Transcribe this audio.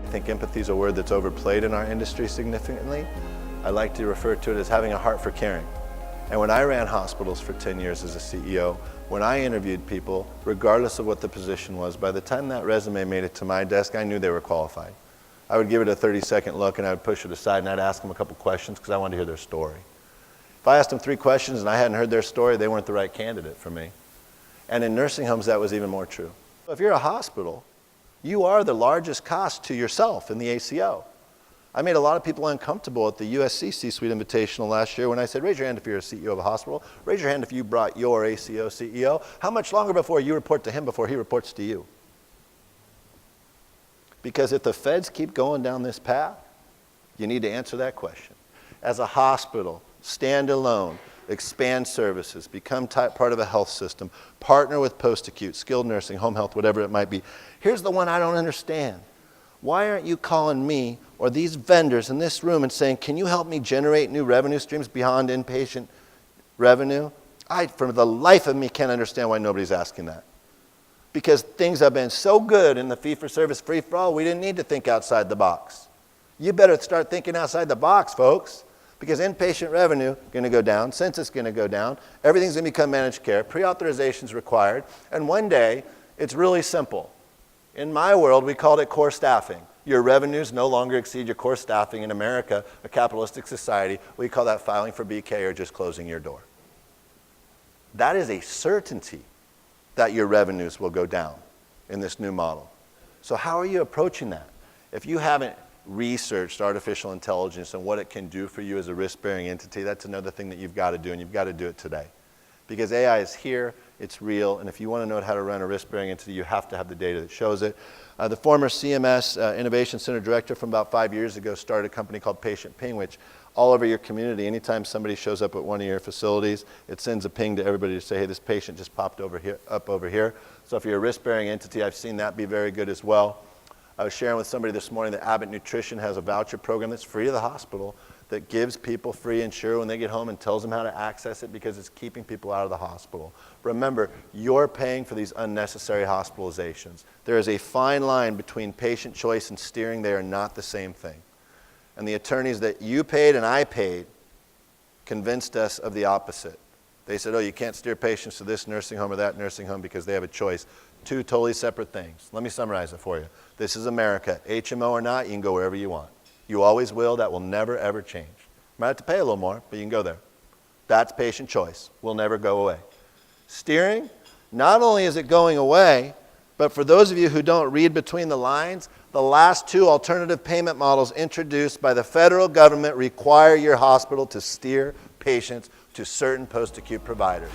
I think empathy is a word that's overplayed in our industry significantly. I like to refer to it as having a heart for caring. And when I ran hospitals for 10 years as a CEO, when I interviewed people, regardless of what the position was, by the time that resume made it to my desk, I knew they were qualified. I would give it a 30-second look and I would push it aside and I'd ask them a couple questions because I wanted to hear their story. If I asked them 3 questions and I hadn't heard their story, they weren't the right candidate for me. And in nursing homes, that was even more true. If you're a hospital, you are the largest cost to yourself in the ACO. I made a lot of people uncomfortable at the USC C-Suite Invitational last year when I said, raise your hand if you're a CEO of a hospital. Raise your hand if you brought your ACO CEO. How much longer before you report to him before he reports to you? Because if the feds keep going down this path, you need to answer that question. As a hospital, stand alone, expand services, become part of a health system, partner with post-acute, skilled nursing, home health, whatever it might be. Here's the one I don't understand. Why aren't you calling me or these vendors in this room and saying, can you help me generate new revenue streams beyond inpatient revenue? I, for the life of me, can't understand why nobody's asking that. Because things have been so good in the fee-for-service, free-for-all, we didn't need to think outside the box. You better start thinking outside the box, folks, because inpatient revenue is going to go down, census is going to go down, everything's going to become managed care, pre-authorization is required, and one day, it's really simple. In my world, we called it core staffing. Your revenues no longer exceed your core staffing. In America, a capitalistic society, we call that filing for BK or just closing your door. That is a certainty that your revenues will go down in this new model. So how are you approaching that? If you haven't researched artificial intelligence and what it can do for you as a risk-bearing entity, that's another thing that you've got to do, and you've got to do it today. Because AI is here, it's real, and if you want to know how to run a risk-bearing entity, you have to have the data that shows it. The former CMS Innovation Center director from about 5 years ago started a company called Patient Ping, which all over your community, anytime somebody shows up at one of your facilities, it sends a ping to everybody to say, hey, this patient just popped over here. So if you're a risk-bearing entity, I've seen that be very good as well. I was sharing with somebody this morning that Abbott Nutrition has a voucher program that's free to the hospital that gives people free Ensure when they get home and tells them how to access it because it's keeping people out of the hospital. Remember, you're paying for these unnecessary hospitalizations. There is a fine line between patient choice and steering. They are not the same thing. And the attorneys that you paid and I paid convinced us of the opposite. They said, oh, you can't steer patients to this nursing home or that nursing home because they have a choice. 2 totally separate things. Let me summarize it for you. This is America. HMO or not, you can go wherever you want. You always will. That will never, ever change. You might have to pay a little more, but you can go there. That's patient choice. Will never go away. Steering, not only is it going away, but for those of you who don't read between the lines, the last 2 alternative payment models introduced by the federal government require your hospital to steer patients to certain post-acute providers.